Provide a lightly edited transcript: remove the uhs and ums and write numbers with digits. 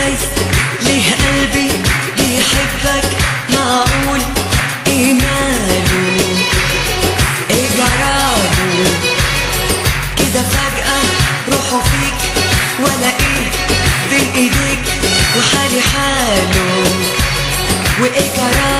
ازاي ليه قلبي بيحبك معقول؟ ايه ماله ايه جراله كده فجأة روحه فيك ولا ايه بين ايديك وحالي حاله وايه جراله